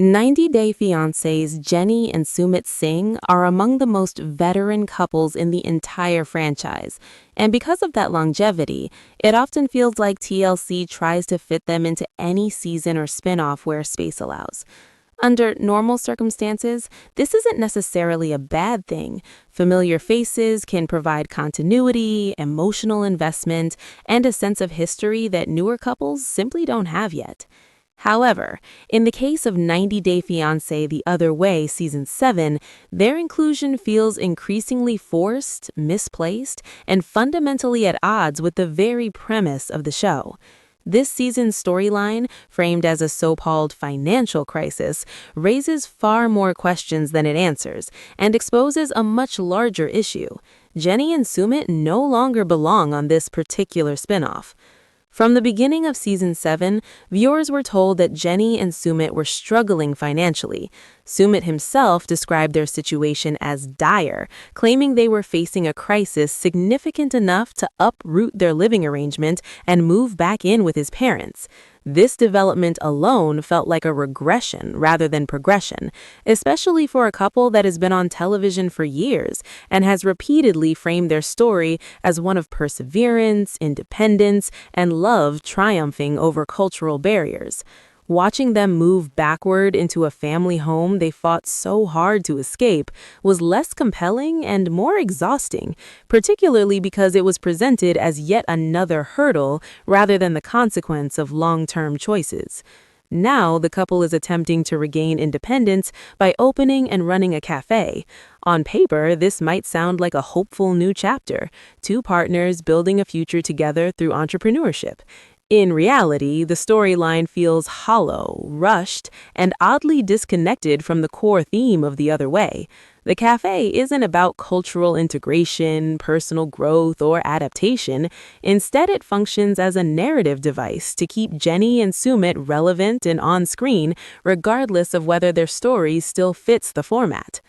90 Day Fiancé's Jenny and Sumit Singh are among the most veteran couples in the entire franchise, and because of that longevity, it often feels like TLC tries to fit them into any season or spin-off where space allows. Under normal circumstances, this isn't necessarily a bad thing. Familiar faces can provide continuity, emotional investment, and a sense of history that newer couples simply don't have yet. However, in the case of 90 Day Fiancé The Other Way Season 7, their inclusion feels increasingly forced, misplaced, and fundamentally at odds with the very premise of the show. This season's storyline, framed as a so-called financial crisis, raises far more questions than it answers and exposes a much larger issue. Jenny and Sumit no longer belong on this particular spin-off. From the beginning of Season 7, viewers were told that Jenny and Sumit were struggling financially. Sumit himself described their situation as dire, claiming they were facing a crisis significant enough to uproot their living arrangement and move back in with his parents. This development alone felt like a regression rather than progression, especially for a couple that has been on television for years and has repeatedly framed their story as one of perseverance, independence, and love triumphing over cultural barriers. Watching them move backward into a family home they fought so hard to escape was less compelling and more exhausting, particularly because it was presented as yet another hurdle rather than the consequence of long-term choices. Now, the couple is attempting to regain independence by opening and running a cafe. On paper, this might sound like a hopeful new chapter, two partners building a future together through entrepreneurship. In reality, the storyline feels hollow, rushed, and oddly disconnected from the core theme of The Other Way. The cafe isn't about cultural integration, personal growth, or adaptation. Instead, it functions as a narrative device to keep Jenny and Sumit relevant and on-screen, regardless of whether their story still fits the format.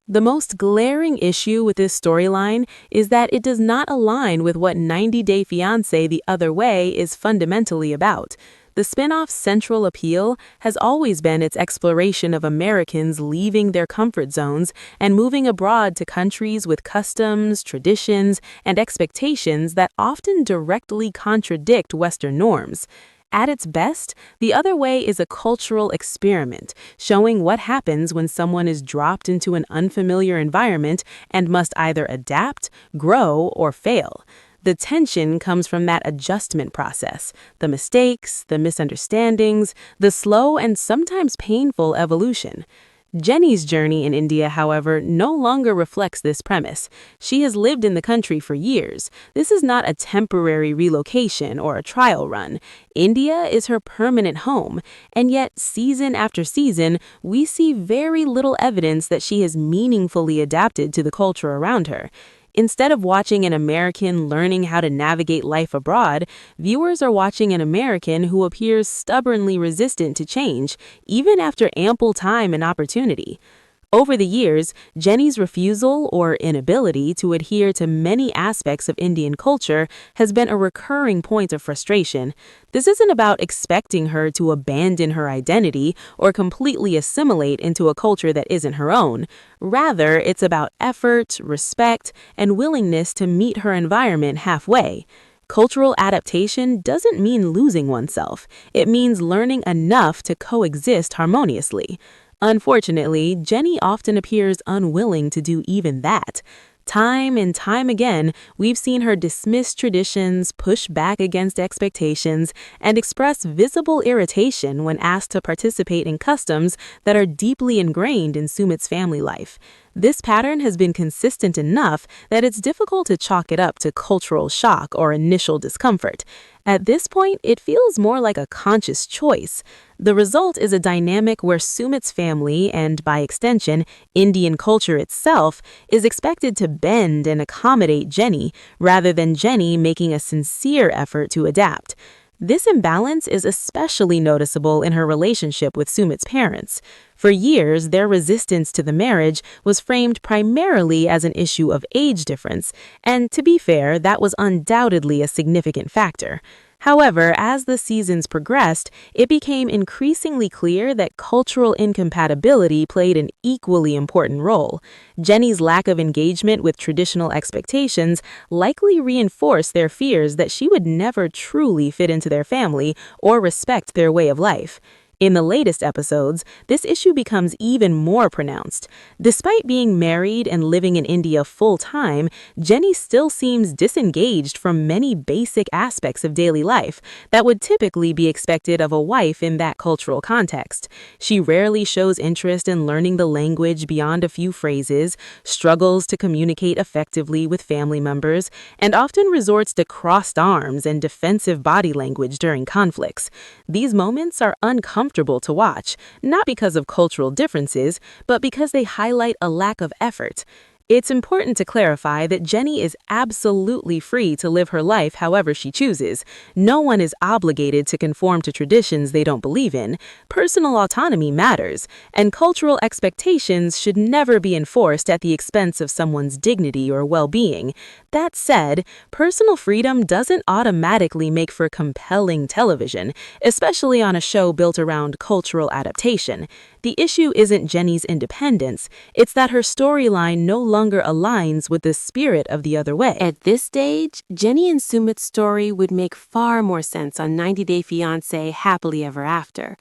The most glaring issue with this storyline is that it does not align with what 90 Day Fiancé The Other Way is fundamentally about. The spin-off's central appeal has always been its exploration of Americans leaving their comfort zones and moving abroad to countries with customs, traditions, and expectations that often directly contradict Western norms. At its best, The Other Way is a cultural experiment, showing what happens when someone is dropped into an unfamiliar environment and must either adapt, grow, or fail. The tension comes from that adjustment process, the mistakes, the misunderstandings, the slow and sometimes painful evolution. Jenny's journey in India, however, no longer reflects this premise. She has lived in the country for years. This is not a temporary relocation or a trial run. India is her permanent home, and yet season after season, we see very little evidence that she has meaningfully adapted to the culture around her. Instead of watching an American learning how to navigate life abroad, viewers are watching an American who appears stubbornly resistant to change, even after ample time and opportunity. Over the years, Jenny's refusal or inability to adhere to many aspects of Indian culture has been a recurring point of frustration. This isn't about expecting her to abandon her identity or completely assimilate into a culture that isn't her own. Rather, it's about effort, respect, and willingness to meet her environment halfway. Cultural adaptation doesn't mean losing oneself. It means learning enough to coexist harmoniously. Unfortunately, Jenny often appears unwilling to do even that. Time and time again, we've seen her dismiss traditions, push back against expectations, and express visible irritation when asked to participate in customs that are deeply ingrained in Sumit's family life. This pattern has been consistent enough that it's difficult to chalk it up to cultural shock or initial discomfort. At this point, it feels more like a conscious choice. The result is a dynamic where Sumit's family, and by extension, Indian culture itself, is expected to bend and accommodate Jenny, rather than Jenny making a sincere effort to adapt. This imbalance is especially noticeable in her relationship with Sumit's parents. For years, their resistance to the marriage was framed primarily as an issue of age difference, and to be fair, that was undoubtedly a significant factor. However, as the seasons progressed, it became increasingly clear that cultural incompatibility played an equally important role. Jenny's lack of engagement with traditional expectations likely reinforced their fears that she would never truly fit into their family or respect their way of life. In the latest episodes, this issue becomes even more pronounced. Despite being married and living in India full-time, Jenny still seems disengaged from many basic aspects of daily life that would typically be expected of a wife in that cultural context. She rarely shows interest in learning the language beyond a few phrases, struggles to communicate effectively with family members, and often resorts to crossed arms and defensive body language during conflicts. These moments are uncomfortable to watch, not because of cultural differences, but because they highlight a lack of effort. It's important to clarify that Jenny is absolutely free to live her life however she chooses. No one is obligated to conform to traditions they don't believe in. Personal autonomy matters, and cultural expectations should never be enforced at the expense of someone's dignity or well-being. That said, personal freedom doesn't automatically make for compelling television, especially on a show built around cultural adaptation. The issue isn't Jenny's independence, it's that her storyline no longer aligns with the spirit of The Other Way. At this stage, Jenny and Sumit's story would make far more sense on 90 Day Fiancé Happily Ever After.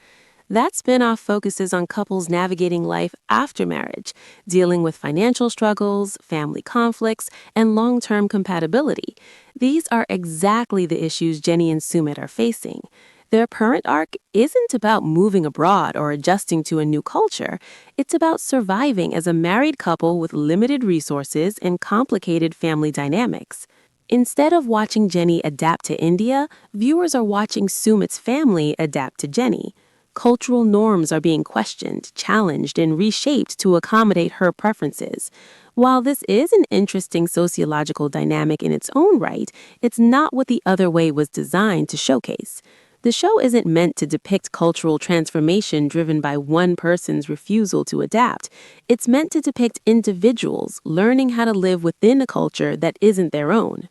That spin-off focuses on couples navigating life after marriage, dealing with financial struggles, family conflicts, and long-term compatibility. These are exactly the issues Jenny and Sumit are facing. Their current arc isn't about moving abroad or adjusting to a new culture. It's about surviving as a married couple with limited resources and complicated family dynamics. Instead of watching Jenny adapt to India, viewers are watching Sumit's family adapt to Jenny. Cultural norms are being questioned, challenged, and reshaped to accommodate her preferences. While this is an interesting sociological dynamic in its own right, it's not what The Other Way was designed to showcase. The show isn't meant to depict cultural transformation driven by one person's refusal to adapt. It's meant to depict individuals learning how to live within a culture that isn't their own.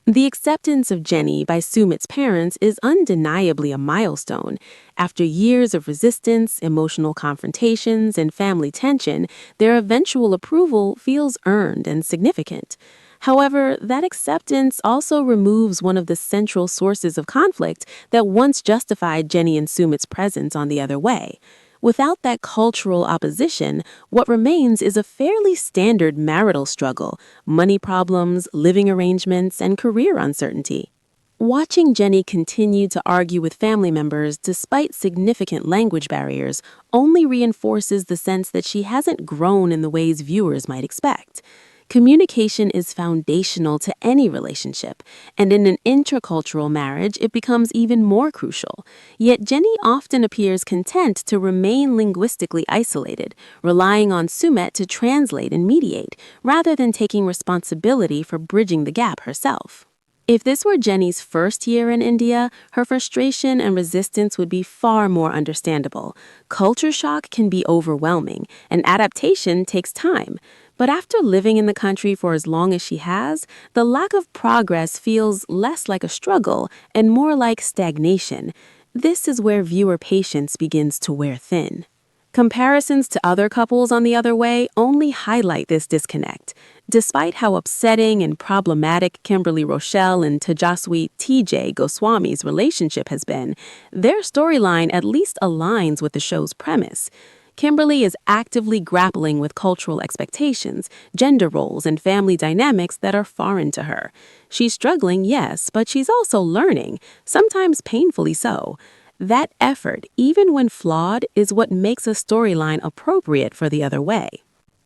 The acceptance of Jenny by Sumit's parents is undeniably a milestone. After years of resistance, emotional confrontations, and family tension, their eventual approval feels earned and significant. However, that acceptance also removes one of the central sources of conflict that once justified Jenny and Sumit's presence on The Other Way. Without that cultural opposition, what remains is a fairly standard marital struggle, money problems, living arrangements, and career uncertainty. Watching Jenny continue to argue with family members despite significant language barriers only reinforces the sense that she hasn't grown in the ways viewers might expect. Communication is foundational to any relationship, and in an intercultural marriage, it becomes even more crucial. Yet Jenny often appears content to remain linguistically isolated, relying on Sumit to translate and mediate, rather than taking responsibility for bridging the gap herself. If this were Jenny's first year in India, her frustration and resistance would be far more understandable. Culture shock can be overwhelming, and adaptation takes time. But after living in the country for as long as she has, the lack of progress feels less like a struggle and more like stagnation. This is where viewer patience begins to wear thin. Comparisons to other couples on The Other Way only highlight this disconnect. Despite how upsetting and problematic Kimberly Rochelle and Tejaswi TJ Goswami's relationship has been, their storyline at least aligns with the show's premise. Kimberly is actively grappling with cultural expectations, gender roles, and family dynamics that are foreign to her. She's struggling, yes, but she's also learning, sometimes painfully so. That effort, even when flawed, is what makes a storyline appropriate for The Other Way.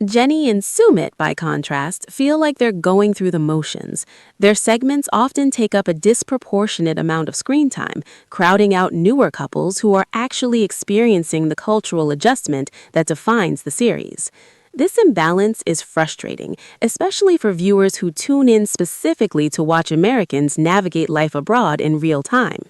Jenny and Sumit, by contrast, feel like they're going through the motions. Their segments often take up a disproportionate amount of screen time, crowding out newer couples who are actually experiencing the cultural adjustment that defines the series. This imbalance is frustrating, especially for viewers who tune in specifically to watch Americans navigate life abroad in real time.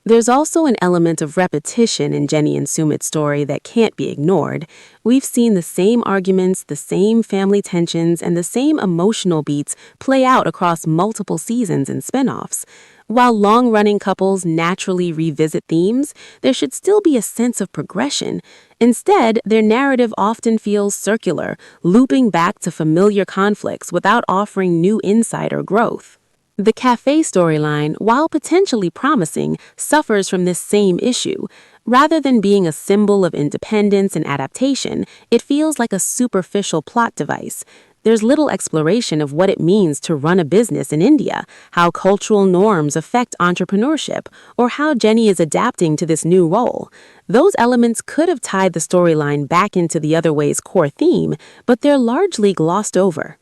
There's also an element of repetition in Jenny and Sumit's story that can't be ignored. We've seen the same arguments, the same family tensions, and the same emotional beats play out across multiple seasons and spin-offs. While long-running couples naturally revisit themes, there should still be a sense of progression. Instead, their narrative often feels circular, looping back to familiar conflicts without offering new insight or growth. The cafe storyline, while potentially promising, suffers from this same issue. Rather than being a symbol of independence and adaptation, it feels like a superficial plot device. There's little exploration of what it means to run a business in India, how cultural norms affect entrepreneurship, or how Jenny is adapting to this new role. Those elements could have tied the storyline back into The Other Way's core theme, but they're largely glossed over.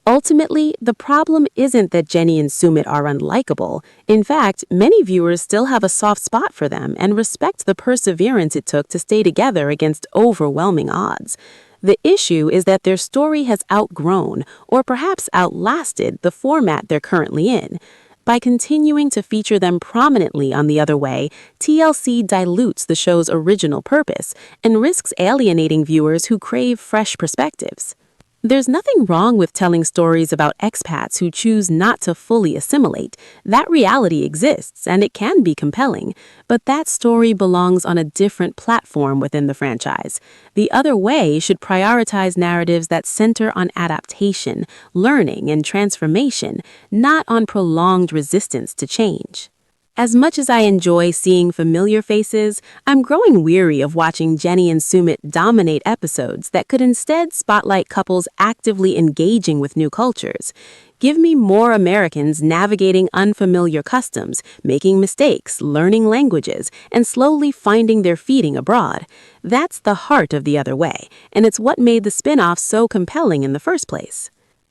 Ultimately, the problem isn't that Jenny and Sumit are unlikable. In fact, many viewers still have a soft spot for them and respect the perseverance it took to stay together against overwhelming odds. The issue is that their story has outgrown, or perhaps outlasted, the format they're currently in. By continuing to feature them prominently on The Other Way, TLC dilutes the show's original purpose and risks alienating viewers who crave fresh perspectives. There's nothing wrong with telling stories about expats who choose not to fully assimilate. That reality exists, and it can be compelling. But that story belongs on a different platform within the franchise. The Other Way should prioritize narratives that center on adaptation, learning, and transformation, not on prolonged resistance to change. As much as I enjoy seeing familiar faces, I'm growing weary of watching Jenny and Sumit dominate episodes that could instead spotlight couples actively engaging with new cultures. Give me more Americans navigating unfamiliar customs, making mistakes, learning languages, and slowly finding their footing abroad. That's the heart of The Other Way, and it's what made the spin-off so compelling in the first place.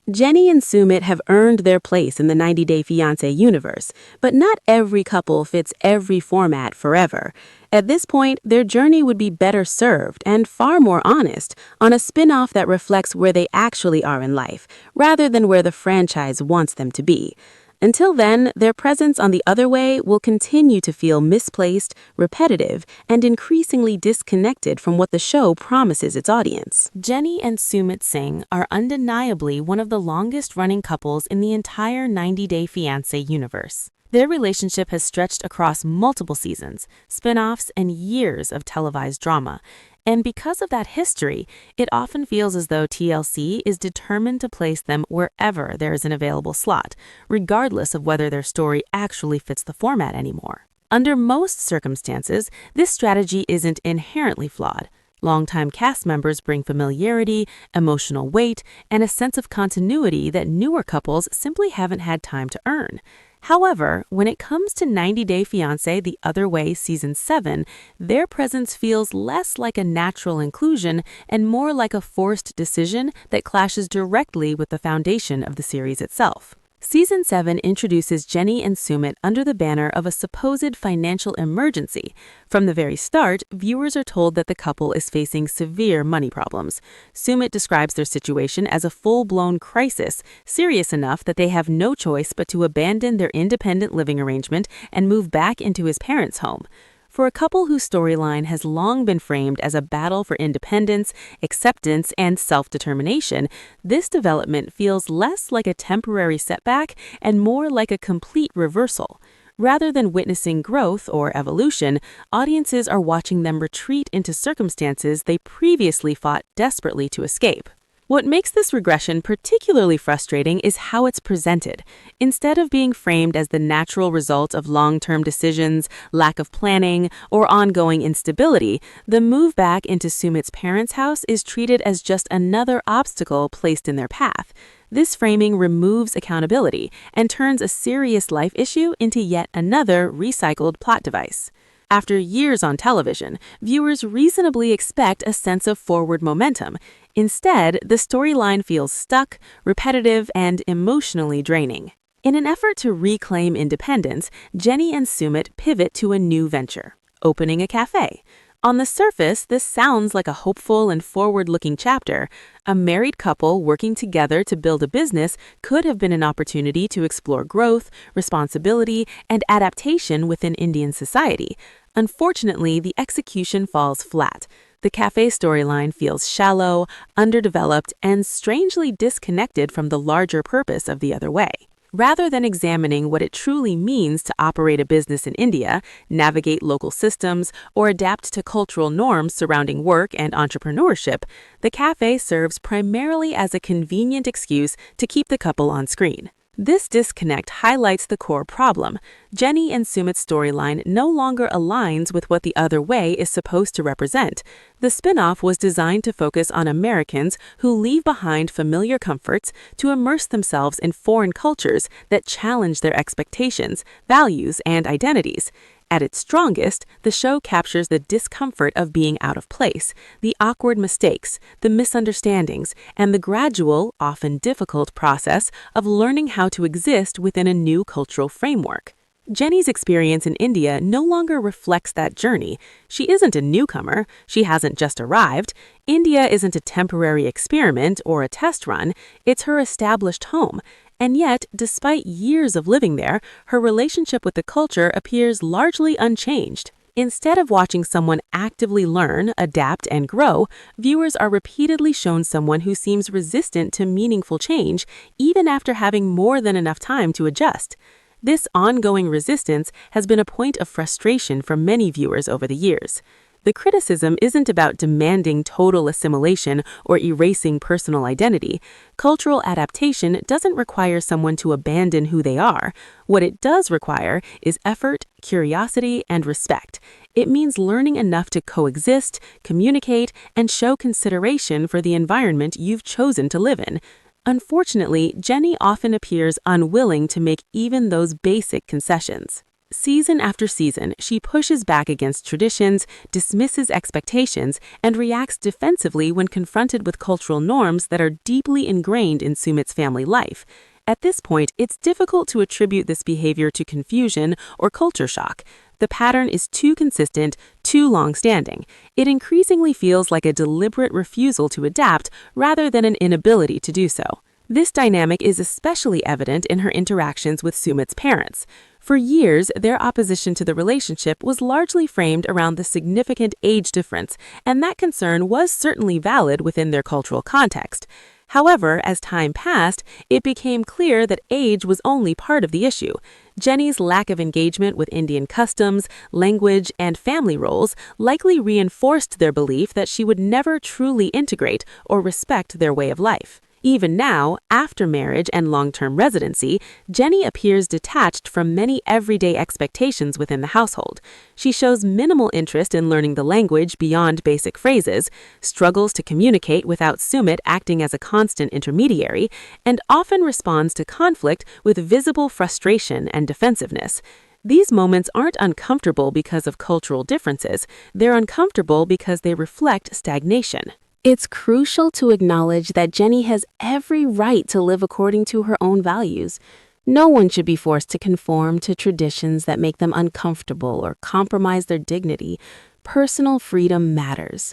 Jenny and Sumit have earned their place in the 90 Day Fiancé universe, but not every couple fits every format forever. At this point, their journey would be better served and far more honest on a spin-off that reflects where they actually are in life, rather than where the franchise wants them to be. Until then, their presence on The Other Way will continue to feel misplaced, repetitive, and increasingly disconnected from what the show promises its audience. Jenny and Sumit Singh are undeniably one of the longest-running couples in the entire 90 Day Fiancé universe. Their relationship has stretched across multiple seasons, spin-offs, and years of televised drama. And because of that history, it often feels as though TLC is determined to place them wherever there is an available slot, regardless of whether their story actually fits the format anymore. Under most circumstances, this strategy isn't inherently flawed. Longtime cast members bring familiarity, emotional weight, and a sense of continuity that newer couples simply haven't had time to earn. However, when it comes to 90 Day Fiancé The Other Way Season 7, their presence feels less like a natural inclusion and more like a forced decision that clashes directly with the foundation of the series itself. Season 7 introduces Jenny and Sumit under the banner of a supposed financial emergency. From the very start, viewers are told that the couple is facing severe money problems. Sumit describes their situation as a full-blown crisis, serious enough that they have no choice but to abandon their independent living arrangement and move back into his parents' home. For a couple whose storyline has long been framed as a battle for independence, acceptance, and self-determination, this development feels less like a temporary setback and more like a complete reversal. Rather than witnessing growth or evolution, audiences are watching them retreat into circumstances they previously fought desperately to escape. What makes this regression particularly frustrating is how it's presented. Instead of being framed as the natural result of long-term decisions, lack of planning, or ongoing instability, the move back into Sumit's parents' house is treated as just another obstacle placed in their path. This framing removes accountability and turns a serious life issue into yet another recycled plot device. After years on television, viewers reasonably expect a sense of forward momentum. Instead, the storyline feels stuck, repetitive, and emotionally draining. In an effort to reclaim independence, Jenny and Sumit pivot to a new venture, opening a cafe. On the surface, this sounds like a hopeful and forward-looking chapter. A married couple working together to build a business could have been an opportunity to explore growth, responsibility, and adaptation within Indian society. Unfortunately, the execution falls flat. The cafe storyline feels shallow, underdeveloped, and strangely disconnected from the larger purpose of The Other Way. Rather than examining what it truly means to operate a business in India, navigate local systems, or adapt to cultural norms surrounding work and entrepreneurship, the cafe serves primarily as a convenient excuse to keep the couple on screen. This disconnect highlights the core problem. Jenny and Sumit's storyline no longer aligns with what The Other Way is supposed to represent. The spin-off was designed to focus on Americans who leave behind familiar comforts to immerse themselves in foreign cultures that challenge their expectations, values, and identities. At its strongest, the show captures the discomfort of being out of place, the awkward mistakes, the misunderstandings, and the gradual, often difficult process of learning how to exist within a new cultural framework. Jenny's experience in India no longer reflects that journey. She isn't a newcomer. She hasn't just arrived. India isn't a temporary experiment or a test run. It's her established home. And yet, despite years of living there, her relationship with the culture appears largely unchanged. Instead of watching someone actively learn, adapt, and grow, viewers are repeatedly shown someone who seems resistant to meaningful change, even after having more than enough time to adjust. This ongoing resistance has been a point of frustration for many viewers over the years. The criticism isn't about demanding total assimilation or erasing personal identity. Cultural adaptation doesn't require someone to abandon who they are. What it does require is effort, curiosity, and respect. It means learning enough to coexist, communicate, and show consideration for the environment you've chosen to live in. Unfortunately, Jenny often appears unwilling to make even those basic concessions. Season after season, she pushes back against traditions, dismisses expectations, and reacts defensively when confronted with cultural norms that are deeply ingrained in Sumit's family life. At this point, it's difficult to attribute this behavior to confusion or culture shock. The pattern is too consistent, too long-standing. It increasingly feels like a deliberate refusal to adapt rather than an inability to do so. This dynamic is especially evident in her interactions with Sumit's parents. For years, their opposition to the relationship was largely framed around the significant age difference, and that concern was certainly valid within their cultural context. However, as time passed, it became clear that age was only part of the issue. Jenny's lack of engagement with Indian customs, language, and family roles likely reinforced their belief that she would never truly integrate or respect their way of life. Even now, after marriage and long-term residency, Jenny appears detached from many everyday expectations within the household. She shows minimal interest in learning the language beyond basic phrases, struggles to communicate without Sumit acting as a constant intermediary, and often responds to conflict with visible frustration and defensiveness. These moments aren't uncomfortable because of cultural differences. They're uncomfortable because they reflect stagnation. It's crucial to acknowledge that Jenny has every right to live according to her own values. No one should be forced to conform to traditions that make them uncomfortable or compromise their dignity. Personal freedom matters.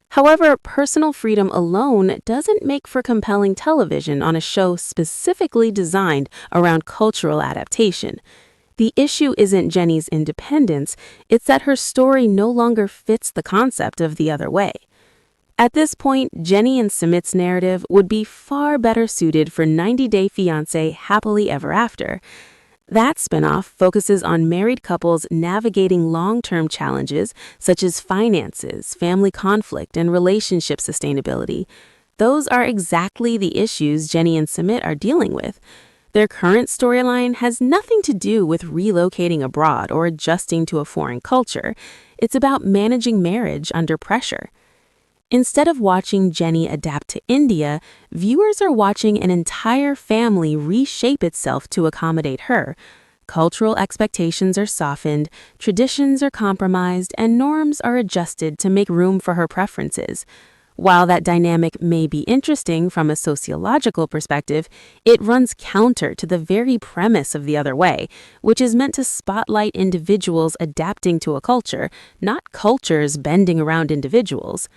However, personal freedom alone doesn't make for compelling television on a show specifically designed around cultural adaptation. The issue isn't Jenny's independence, it's that her story no longer fits the concept of The Other Way. At this point, Jenny and Sumit's narrative would be far better suited for 90 Day Fiancé Happily Ever After. That spinoff focuses on married couples navigating long-term challenges such as finances, family conflict, and relationship sustainability. Those are exactly the issues Jenny and Sumit are dealing with. Their current storyline has nothing to do with relocating abroad or adjusting to a foreign culture. It's about managing marriage under pressure. Instead of watching Jenny adapt to India, viewers are watching an entire family reshape itself to accommodate her. Cultural expectations are softened, traditions are compromised, and norms are adjusted to make room for her preferences. While that dynamic may be interesting from a sociological perspective, it runs counter to the very premise of The Other Way, which is meant to spotlight individuals adapting to a culture, not cultures bending around individuals.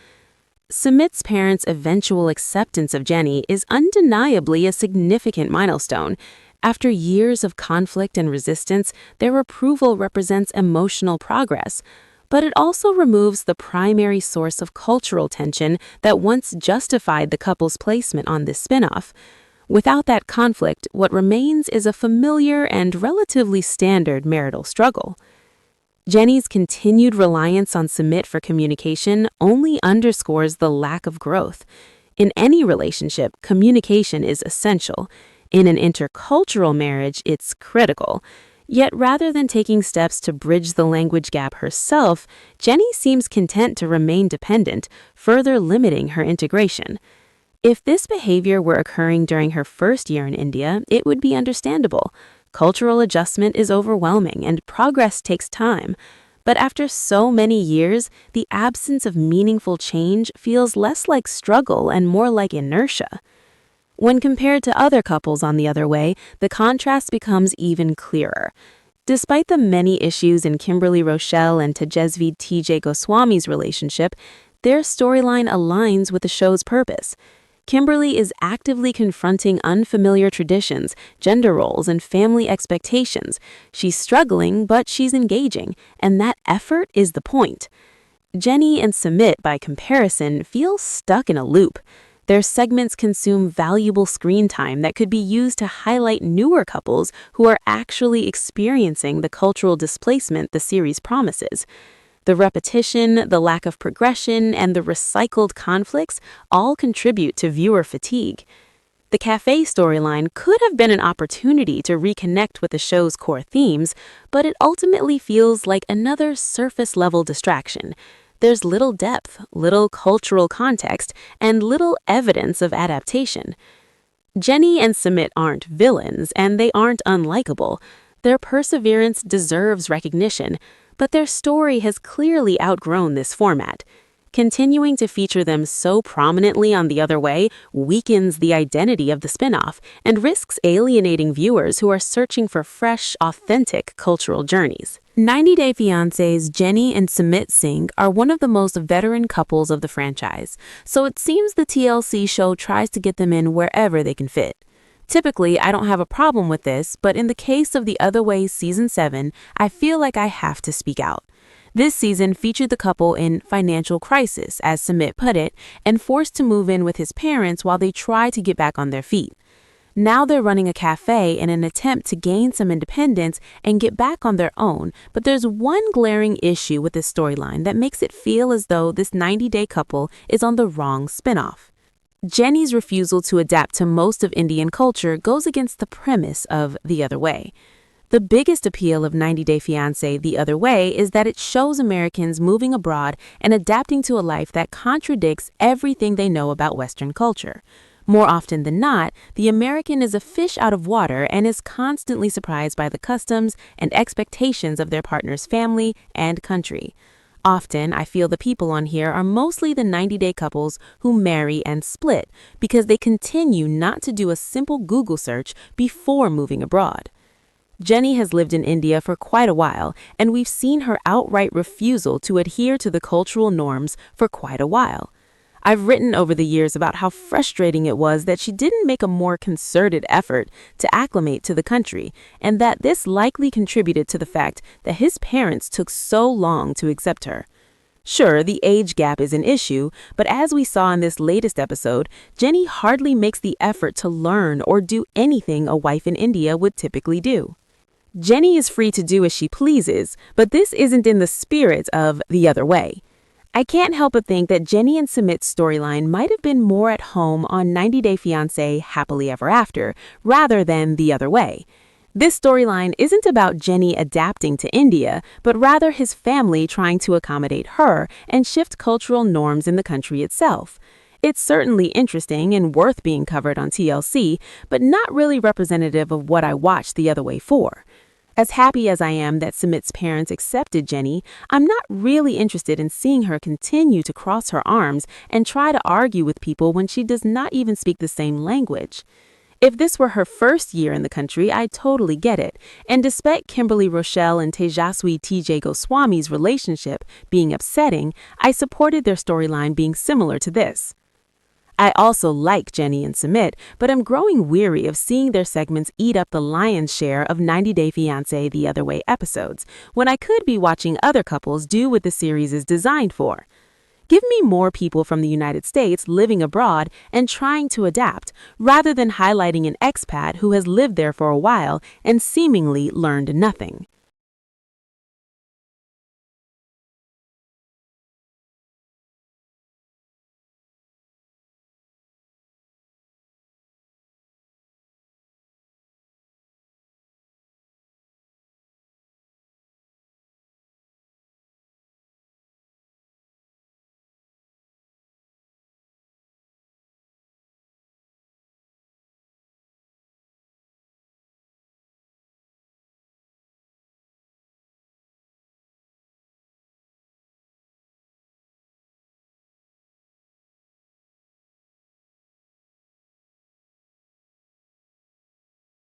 Sumit's parents' eventual acceptance of Jenny is undeniably a significant milestone. After years of conflict and resistance, their approval represents emotional progress. But it also removes the primary source of cultural tension that once justified the couple's placement on this spin-off. Without that conflict, what remains is a familiar and relatively standard marital struggle. Jenny's continued reliance on Sumit for communication only underscores the lack of growth. In any relationship, communication is essential. In an intercultural marriage, it's critical. Yet rather than taking steps to bridge the language gap herself, Jenny seems content to remain dependent, further limiting her integration. If this behavior were occurring during her first year in India, it would be understandable. Cultural adjustment is overwhelming and progress takes time. But after so many years, the absence of meaningful change feels less like struggle and more like inertia. When compared to other couples on The Other Way, the contrast becomes even clearer. Despite the many issues in Kimberly Rochelle and Tejasvi T.J. Goswami's relationship, their storyline aligns with the show's purpose. Kimberly is actively confronting unfamiliar traditions, gender roles, and family expectations. She's struggling, but she's engaging, and that effort is the point. Jenny and Sumit, by comparison, feel stuck in a loop. Their segments consume valuable screen time that could be used to highlight newer couples who are actually experiencing the cultural displacement the series promises. The repetition, the lack of progression, and the recycled conflicts all contribute to viewer fatigue. The cafe storyline could have been an opportunity to reconnect with the show's core themes, but it ultimately feels like another surface-level distraction. There's little depth, little cultural context, and little evidence of adaptation. Jenny and Sumit aren't villains, and they aren't unlikable. Their perseverance deserves recognition, but their story has clearly outgrown this format. Continuing to feature them so prominently on The Other Way weakens the identity of the spin-off and risks alienating viewers who are searching for fresh, authentic cultural journeys. 90 Day Fiancé's Jenny and Sumit Singh are one of the most veteran couples of the franchise, so it seems the TLC show tries to get them in wherever they can fit. Typically, I don't have a problem with this, but in the case of The Other Way Season 7, I feel like I have to speak out. This season featured the couple in financial crisis, as Sumit put it, and forced to move in with his parents while they try to get back on their feet. Now they're running a cafe in an attempt to gain some independence and get back on their own, but there's one glaring issue with this storyline that makes it feel as though this 90-day couple is on the wrong spin-off. Jenny's refusal to adapt to most of Indian culture goes against the premise of The Other Way. The biggest appeal of 90 Day Fiancé The Other Way is that it shows Americans moving abroad and adapting to a life that contradicts everything they know about Western culture. More often than not, the American is a fish out of water and is constantly surprised by the customs and expectations of their partner's family and country. Often, I feel the people on here are mostly the 90-day couples who marry and split because they continue not to do a simple Google search before moving abroad. Jenny has lived in India for quite a while, and we've seen her outright refusal to adhere to the cultural norms for quite a while. I've written over the years about how frustrating it was that she didn't make a more concerted effort to acclimate to the country, and that this likely contributed to the fact that his parents took so long to accept her. Sure, the age gap is an issue, but as we saw in this latest episode, Jenny hardly makes the effort to learn or do anything a wife in India would typically do. Jenny is free to do as she pleases, but this isn't in the spirit of The Other Way. I can't help but think that Jenny and Sumit's storyline might have been more at home on 90 Day Fiancé Happily Ever After, rather than The Other Way. This storyline isn't about Jenny adapting to India, but rather his family trying to accommodate her and shift cultural norms in the country itself. It's certainly interesting and worth being covered on TLC, but not really representative of what I watched The Other Way for. As happy as I am that Sumit's parents accepted Jenny, I'm not really interested in seeing her continue to cross her arms and try to argue with people when she does not even speak the same language. If this were her first year in the country, I totally get it. And despite Kimberly Rochelle and Tejaswi TJ Goswami's relationship being upsetting, I supported their storyline being similar to this. I also like Jenny and Sumit, but I'm growing weary of seeing their segments eat up the lion's share of 90 Day Fiancé The Other Way episodes, when I could be watching other couples do what the series is designed for. Give me more people from the United States living abroad and trying to adapt, rather than highlighting an expat who has lived there for a while and seemingly learned nothing.